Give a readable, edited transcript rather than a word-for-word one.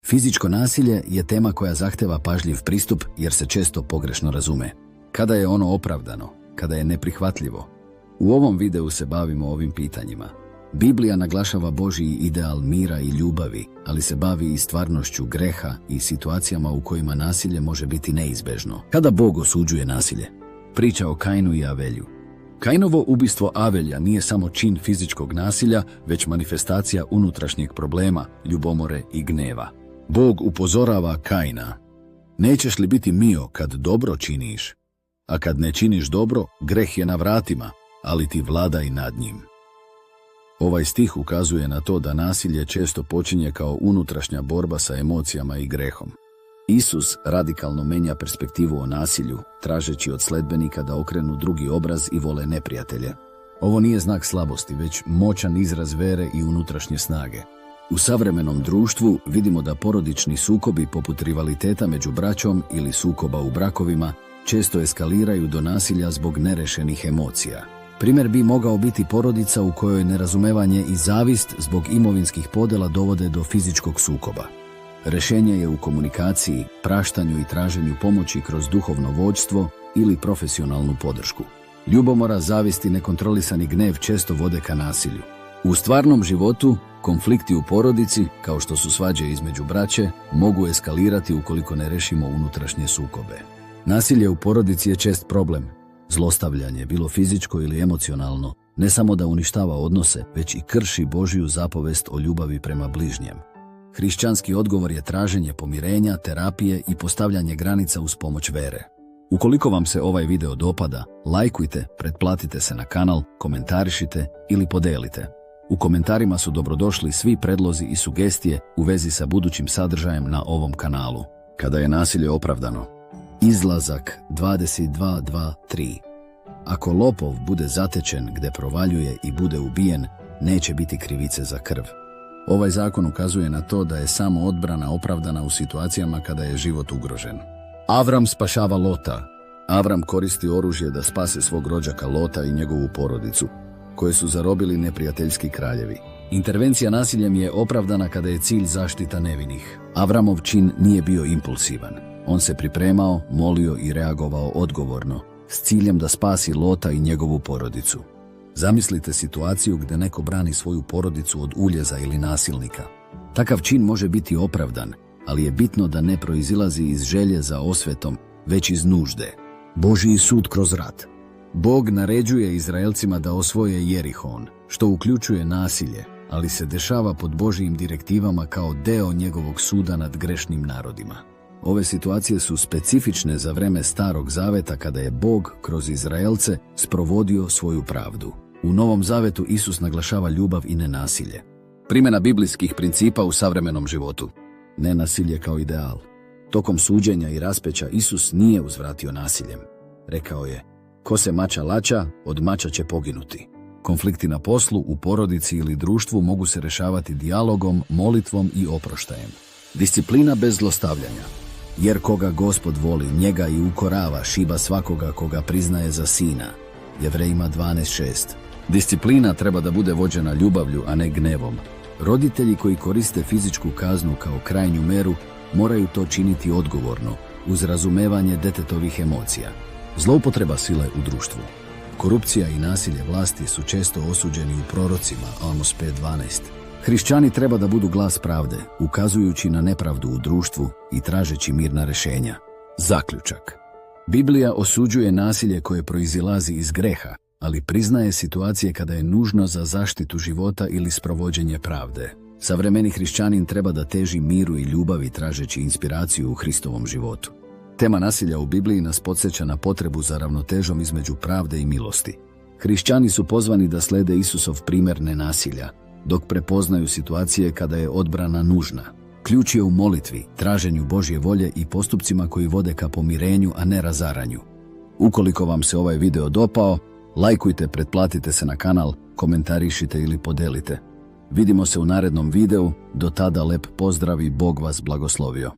Fizičko nasilje je tema koja zahteva pažljiv pristup jer se često pogrešno razume. Kada je ono opravdano, kada je neprihvatljivo? U ovom videu se bavimo ovim pitanjima. Biblija naglašava Božji ideal mira i ljubavi, ali se bavi i stvarnošću greha i situacijama u kojima nasilje može biti neizbežno. Kada Bog osuđuje nasilje? Priča o Kainu i Avelju. Kainovo ubistvo Avelja nije samo čin fizičkog nasilja, već manifestacija unutrašnjeg problema, ljubomore i gneva. Bog upozorava Kaina: nećeš li biti mio kad dobro činiš? A kad ne činiš dobro, greh je na vratima, ali ti vladaj nad njim. Ovaj stih ukazuje na to da nasilje često počinje kao unutrašnja borba sa emocijama i grehom. Isus radikalno menja perspektivu o nasilju, tražeći od sledbenika da okrenu drugi obraz i vole neprijatelje. Ovo nije znak slabosti, već moćan izraz vere i unutrašnje snage. U savremenom društvu vidimo da porodični sukobi poput rivaliteta među braćom ili sukoba u brakovima često eskaliraju do nasilja zbog nerešenih emocija. Primjer bi mogao biti porodica u kojoj nerazumevanje i zavist zbog imovinskih podjela dovode do fizičkog sukoba. Rešenje je u komunikaciji, praštanju i traženju pomoći kroz duhovno vođstvo ili profesionalnu podršku. Ljubomora, zavist i nekontrolisani gnev često vode ka nasilju. U stvarnom životu, konflikti u porodici, kao što su svađe između braće, mogu eskalirati ukoliko ne rešimo unutrašnje sukobe. Nasilje u porodici je čest problem. Zlostavljanje, bilo fizičko ili emocionalno, ne samo da uništava odnose, već i krši Božju zapovest o ljubavi prema bližnjem. Hrišćanski odgovor je traženje pomirenja, terapije i postavljanje granica uz pomoć vere. Ukoliko vam se ovaj video dopada, lajkujte, pretplatite se na kanal, komentarišite ili podelite. U komentarima su dobrodošli svi predlozi i sugestije u vezi sa budućim sadržajem na ovom kanalu. Kada je nasilje opravdano? Izlazak 22:2-3. Ako lopov bude zatečen gde provaljuje i bude ubijen, neće biti krivice za krv. Ovaj zakon ukazuje na to da je samo odbrana opravdana u situacijama kada je život ugrožen. Avram spašava Lota. Avram koristi oružje da spase svog rođaka Lota i njegovu porodicu, koje su zarobili neprijateljski kraljevi. Intervencija nasiljem je opravdana kada je cilj zaštita nevinih. Avramov čin nije bio impulsivan. On se pripremao, molio i reagovao odgovorno, s ciljem da spasi Lota i njegovu porodicu. Zamislite situaciju gdje neko brani svoju porodicu od uljeza ili nasilnika. Takav čin može biti opravdan, ali je bitno da ne proizilazi iz želje za osvetom, već iz nužde. Božji sud kroz rat. Bog naređuje Izraelcima da osvoje Jerihon, što uključuje nasilje, ali se dešava pod Božjim direktivama kao deo njegovog suda nad grešnim narodima. Ove situacije su specifične za vreme Starog zaveta kada je Bog kroz Izraelce sprovodio svoju pravdu. U Novom zavetu Isus naglašava ljubav i nenasilje. Primjena biblijskih principa u savremenom životu. Nenasilje kao ideal. Tokom suđenja i raspeća Isus nije uzvratio nasiljem. Rekao je: ko se mača laća, od mača će poginuti. Konflikti na poslu, u porodici ili društvu mogu se rešavati dijalogom, molitvom i oproštajem. Disciplina bez zlostavljanja. Jer koga Gospod voli, njega i ukorava, šiba svakoga koga priznaje za sina. Jevrejima 12:6. Disciplina treba da bude vođena ljubavlju, a ne gnevom. Roditelji koji koriste fizičku kaznu kao krajnju meru moraju to činiti odgovorno, uz razumevanje detetovih emocija. Zloupotreba sile u društvu. Korupcija i nasilje vlasti su često osuđeni u prorocima, Amos 5:12. Hrišćani treba da budu glas pravde, ukazujući na nepravdu u društvu i tražeći mirna rešenja. Zaključak. Biblija osuđuje nasilje koje proizilazi iz greha, ali priznaje situacije kada je nužno za zaštitu života ili sprovođenje pravde. Savremeni hrišćanin treba da teži miru i ljubavi tražeći inspiraciju u Hristovom životu. Tema nasilja u Bibliji nas podsjeća na potrebu za ravnotežom između pravde i milosti. Hrišćani su pozvani da slede Isusov primjer nenasilja, dok prepoznaju situacije kada je odbrana nužna. Ključ je u molitvi, traženju Božje volje i postupcima koji vode ka pomirenju, a ne razaranju. Ukoliko vam se ovaj video dopao, lajkujte, pretplatite se na kanal, komentarišite ili podelite. Vidimo se u narednom videu, do tada lep pozdrav i Bog vas blagoslovio.